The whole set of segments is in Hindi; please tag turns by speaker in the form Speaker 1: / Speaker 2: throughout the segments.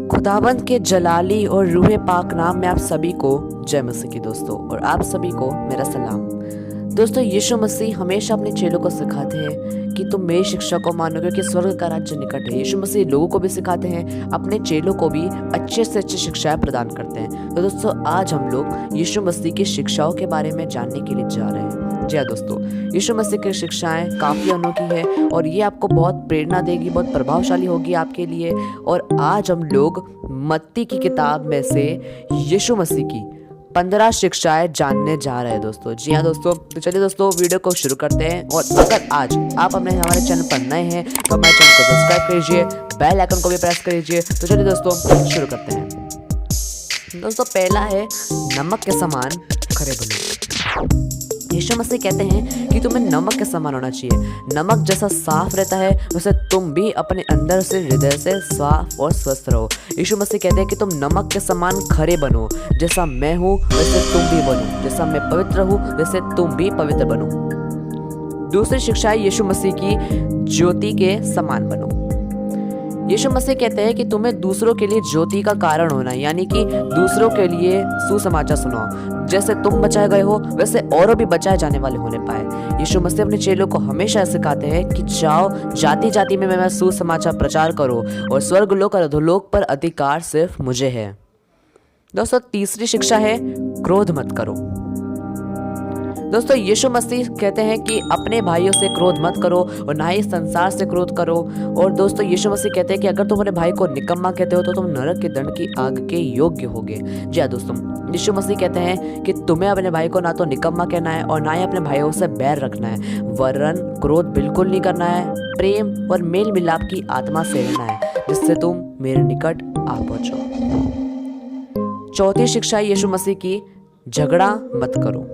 Speaker 1: खुदावंद के जलाली और रूहे पाक नाम में आप सभी को जय मसीह की दोस्तों, और आप सभी को मेरा सलाम। दोस्तों, यीशु मसीह हमेशा अपने चेलों को सिखाते हैं कि तुम मेरी शिक्षा को मानो क्योंकि स्वर्ग का राज्य निकट है। यीशु मसीह लोगों को भी सिखाते हैं, अपने चेलों को भी अच्छे से अच्छी शिक्षाएं प्रदान करते हैं। तो दोस्तों, आज हम लोग यीशु मसीह की शिक्षाओं के बारे में जानने के लिए जा रहे हैं। जी हाँ दोस्तों, यीशु मसीह की शिक्षाएं काफ़ी अनोखी है और ये आपको बहुत प्रेरणा देगी, बहुत प्रभावशाली होगी आपके लिए। और आज हम लोग मत्ती की किताब में से यीशु मसीह की 15 शिक्षाएं जानने जा रहे हैं दोस्तों। जी हाँ दोस्तों, तो चलिए दोस्तों वीडियो को शुरू करते हैं। और अगर आज आप हमारे चैनल पर नए हैं तो हमारे चैनल को सब्सक्राइब कीजिए, बेल आइकन को भी प्रेस कीजिए। तो चलिए दोस्तों शुरू करते हैं। दोस्तों, पहला है नमक के समान खरे बनो। यीशु मसीह कहते हैं कि तुम्हें नमक के समान होना चाहिए। नमक जैसा साफ रहता है वैसे तुम भी अपने अंदर से हृदय से साफ और स्वस्थ रहो। यीशु मसीह कहते हैं कि तुम नमक के समान खरे बनो। जैसा मैं हूँ वैसे तुम भी बनो, जैसा मैं पवित्र हूँ वैसे तुम भी पवित्र बनो। दूसरी शिक्षा है यीशु मसीह की ज्योति के समान बनो। यीशु मसीह कहते हैं कि तुम्हें दूसरों के लिए ज्योति का कारण होना है, यानी कि दूसरों के लिए सुसमाचार सुनाओ। जैसे तुम बचाए गए हो वैसे औरों भी बचाए जाने वाले होने पाए। यीशु मसीह अपने चेलों को हमेशा सिखाते हैं कि जाओ जाति जाति में मैं सुसमाचार प्रचार करो, और स्वर्ग लोक और अधोलोक पर अधिकार सिर्फ मुझे है। दोस्तों, तीसरी शिक्षा है क्रोध मत करो। दोस्तों, यीशु मसीह कहते हैं कि अपने भाइयों से क्रोध मत करो और ना ही संसार से क्रोध करो। और दोस्तों, यीशु मसीह कहते हैं कि अगर तुम अपने भाई को निकम्मा कहते हो तो तुम नरक के दंड की आग के योग्य होगे। जी हाँ दोस्तों, यीशु मसीह कहते हैं कि तुम्हें अपने भाई को ना तो निकम्मा कहना है और ना ही अपने भाइयों से बैर रखना है, वरन क्रोध बिल्कुल नहीं करना है। प्रेम और मेल मिलाप की आत्मा से रहना है, जिससे तुम मेरे निकट आ पहुंचो। चौथी शिक्षा यीशु मसीह की झगड़ा मत करो।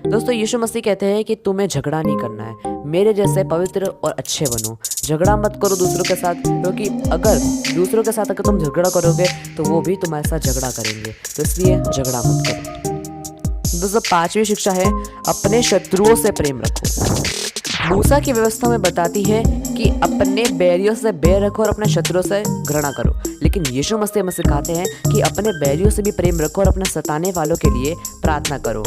Speaker 1: दोस्तों, यीशु मसीह कहते हैं कि तुम्हें झगड़ा नहीं करना है, मेरे जैसे पवित्र और अच्छे बनो। झगड़ा मत करो दूसरों के साथ, क्योंकि अगर दूसरों के साथ अगर तुम झगड़ा करोगे तो वो भी तुम्हारे साथ झगड़ा करेंगे, तो इसलिए झगड़ा मत करो। दोस्तों, पांचवी शिक्षा है अपने शत्रुओं से प्रेम रखो। मूसा की व्यवस्था में बताती है कि अपने बैरियों से बैर रखो और अपने शत्रुओं से घृणा करो, लेकिन यीशु मसीह हमें सिखाते हैं कि अपने बैरियों से भी प्रेम रखो और अपने सताने वालों के लिए प्रार्थना करो।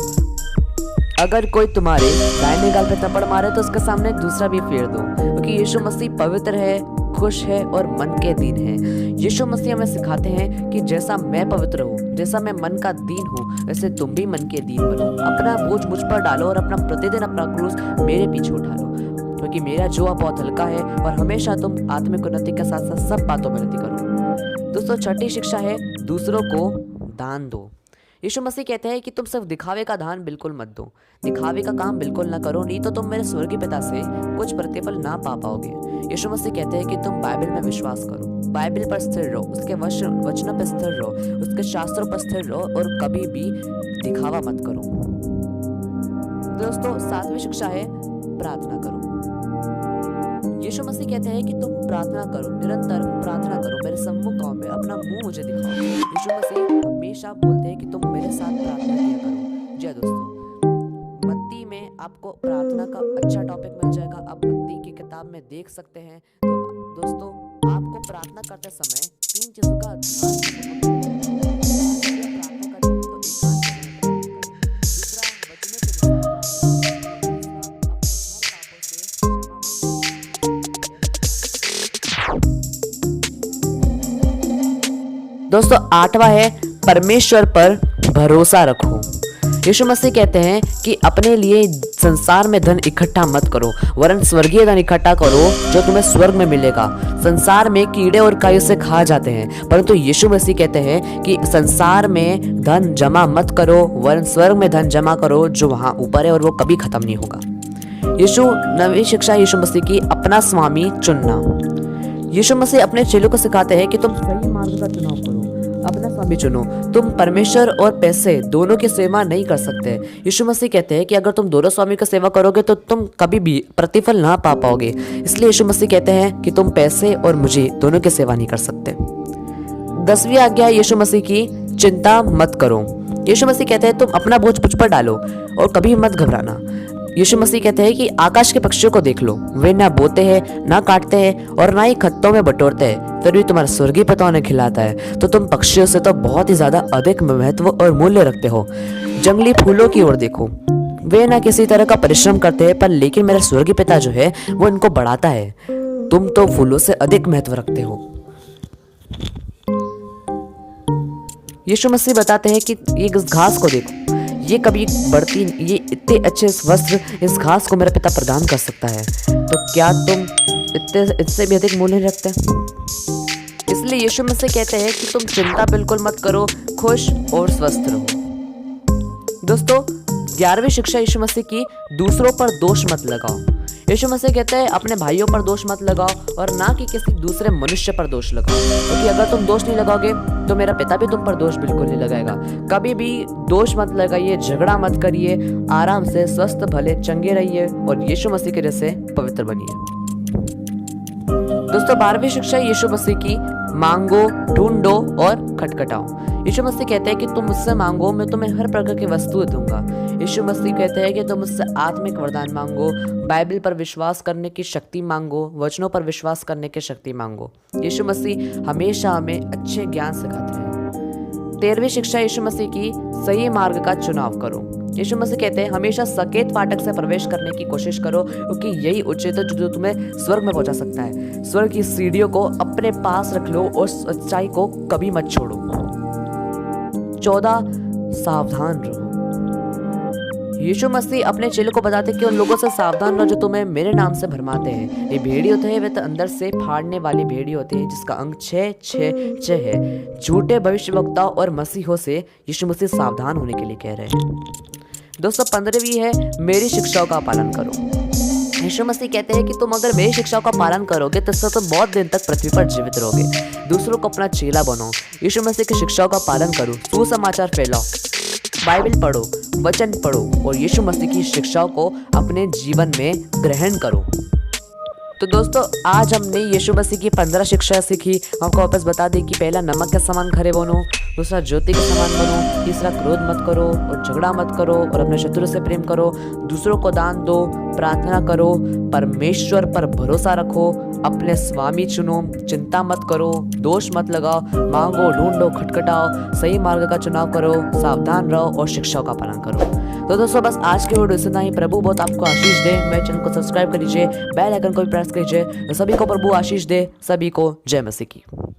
Speaker 1: अगर कोई तुम्हारे दाहिने गाल पे थप्पड़ मारे तो उसके सामने दूसरा भी फेर दो, क्योंकि यीशु मसीह पवित्र है, खुश है और मन के दीन है। यीशु मसीह हमें सिखाते हैं कि जैसा मैं पवित्र हूँ, जैसा मैं मन का दीन हूँ, वैसे तुम भी मन के दीन बनो। अपना बोझ मुझ पर डालो और अपना प्रतिदिन अपना क्रूस मेरे पीछे उठा लो, क्योंकि मेरा जोआ बहुत हल्का है और हमेशा तुम आत्मिक उन्नति के साथ साथ सब बातों में उन्नति करो। दोस्तों, छठी शिक्षा है दूसरों को दान दो। यीशु मसीह कहते हैं कि तुम सिर्फ दिखावे का दान बिल्कुल मत दो, दिखावे का काम बिल्कुल ना करो, नहीं तो तुम मेरे स्वर्गीय पिता से कुछ प्रतिफल ना पा पाओगे। यीशु मसीह कहते हैं कि तुम बाइबल में विश्वास करो, बाइबल पर स्थिर रहो, उसके वचनों पर स्थिर रहो, उसके शास्त्रों पर स्थिर रहो और कभी भी दिखावा मत करो। दोस्तों, सातवीं शिक्षा है प्रार्थना करो। यीशु मसीह कहते हैं कि तुम प्रार्थना करो, निरंतर प्रार्थना करो, मेरे सम्मुख आओ, में अपना मुंह मुझे दिखाओ। यीशु मसीह हमेशा बोलते हैं कि तुम मेरे साथ प्रार्थना किया करो। जय दोस्तों, मत्ती में आपको प्रार्थना का अच्छा टॉपिक मिल जाएगा, आप मत्ती की किताब में देख सकते हैं। तो दोस्तों, आपको प्रार्थना करते समय 3 चीजों का दोस्तों, 8वां है परमेश्वर पर भरोसा रखो। यीशु मसीह कहते हैं कि अपने लिए संसार में धन इकट्ठा मत करो, वरन स्वर्गीय धन इकट्ठा करो जो तुम्हें स्वर्ग में मिलेगा। संसार में कीड़े और काई से खा जाते हैं, परंतु यीशु मसीह कहते हैं कि संसार में धन जमा मत करो, वरन स्वर्ग में धन जमा करो जो वहां ऊपर है और वो कभी खत्म नहीं होगा। नवी शिक्षा यीशु मसीह की अपना स्वामी चुनना। यीशु मसीह अपने चेलों को सिखाते हैं कि तुम सही मार्ग का चुनाव करो, अपना स्वामी चुनो। तुम परमेश्वर और पैसे दोनों की सेवा नहीं कर सकते। यीशु मसीह कहते हैं कि अगर तुम दोनों स्वामी की सेवा करोगे तो तुम कभी भी प्रतिफल ना पा पाओगे। इसलिए यीशु मसीह कहते हैं कि तुम पैसे और मुझे दोनों की सेवा नहीं कर सकते। 10वीं आज्ञा यीशु मसीह की, चिंता मत करो। यीशु मसीह कहते हैं तुम अपना बोझ मुझ पर डालो और कभी मत घबराना। यीशु मसीह कहते हैं कि आकाश के पक्षियों को देख लो, वे ना बोते हैं, ना काटते हैं और ना ही खत्तों में बटोरते हैं, फिर भी तुम्हारा स्वर्गीय पिता उन्हें खिलाता है। तो तुम पक्षियों से तो बहुत ही ज्यादा अधिक महत्व और मूल्य रखते हो। जंगली फूलों की ओर देखो, वे ना किसी तरह का परिश्रम करते हैं, पर लेकिन मेरा स्वर्गीय पिता जो है वो इनको बढ़ाता है। तुम तो फूलों से अधिक महत्व रखते हो। यीशु मसीह बताते हैं कि ये घास को देखो, ये कभी बढ़ती, ये इतने अच्छे वस्त्र इस घास को मेरा पिता प्रदान कर सकता है, तो क्या तुम इससे भी अधिक मूल्य रखते हैं? इसलिए यीशु मसीह कहते हैं कि तुम चिंता बिल्कुल मत करो, खुश और स्वस्थ रहो। दोस्तों, 11वीं शिक्षा यीशु मसीह की, दूसरों पर दोष मत लगाओ। यीशु मसीह कहते हैं अपने भाइयों पर दोष मत लगाओ और ना कि किसी दूसरे मनुष्य पर दोष लगाओ, क्योंकि अगर तुम दोष नहीं लगाओगे तो मेरा पिता भी तुम पर दोष बिल्कुल नहीं लगाएगा। कभी भी दोष मत लगाइए, झगड़ा मत करिए, आराम से स्वस्थ भले चंगे रहिए और यीशु मसीह के जैसे पवित्र बनिए। दोस्तों, 12वीं शिक्षा यीशु मसीह की, मांगो, ढूंढो और खटखटाओ। यीशु मसीह कहते हैं कि तुम मुझसे मांगो, मैं तुम्हें हर प्रकार की वस्तुएं दूंगा। यीशु मसीह कहते हैं कि तुम मुझसे आत्मिक वरदान मांगो, बाइबल पर विश्वास करने की शक्ति मांगो, वचनों पर विश्वास करने की शक्ति मांगो। यीशु मसीह हमेशा हमें अच्छे ज्ञान सिखाते हैं। 13वीं शिक्षा यीशु मसीह की, सही मार्ग का चुनाव करो। यीशु मसीह कहते हैं हमेशा सकेत फाटक से प्रवेश करने की कोशिश करो, क्योंकि यही उचित है जो तुम्हें स्वर्ग में पहुंचा सकता है। स्वर्ग की सीढ़ियों को अपने पास रख लो और सच्चाई को कभी मत छोड़ो। 14, सावधान रहो। यीशु मसीह अपने चेलों को बताते कि उन लोगों से सावधान रहो जो तुम्हें मेरे नाम से भरमाते हैं। ये भेड़ी होते हैं, वे तो अंदर से फाड़ने वाली भेड़ी होती है, जिसका अंक 666 है। झूठे भविष्यवक्ताओं और मसीहों से यीशु मसीह सावधान होने के लिए कह रहे हैं। दोस्तों, 15वीं है, मेरी शिक्षाओं का पालन करो। यीशु मसीह कहते हैं कि तुम अगर मेरी शिक्षाओं का पालन करोगे तो इससे तुम बहुत दिन तक पृथ्वी पर जीवित रहोगे। दूसरों को अपना चेला बनो, यीशु मसीह की शिक्षाओं का पालन करो, सुसमाचार फैलाओ, बाइबल पढ़ो, वचन पढ़ो और यीशु मसीह की शिक्षाओं को अपने जीवन में ग्रहण करो। तो दोस्तों, आज हमने यीशु मसीह की 15 शिक्षा सीखी। आपको वापस बता दें कि पहला, नमक के समान खरे बनो, दूसरा, ज्योति के समान बनो, तीसरा, क्रोध मत करो और झगड़ा मत करो और अपने शत्रु से प्रेम करो, दूसरों को दान दो, प्रार्थना करो, परमेश्वर पर भरोसा रखो, अपने स्वामी चुनो, चिंता मत करो, दोष मत लगाओ, मांगो, ढूंढो, खटखटाओ, सही मार्ग का चुनाव करो, सावधान रहो और शिक्षाओं का पालन करो। तो दोस्तों, बस आज के वीडियो इतना ही। प्रभु बहुत आपको आशीष दे। मेरे चैनल को सब्सक्राइब कर लीजिए, बेल आइकन को भी प्रेस कीजिए। सभी को प्रभु आशीष दे। सभी को जय मसीह की।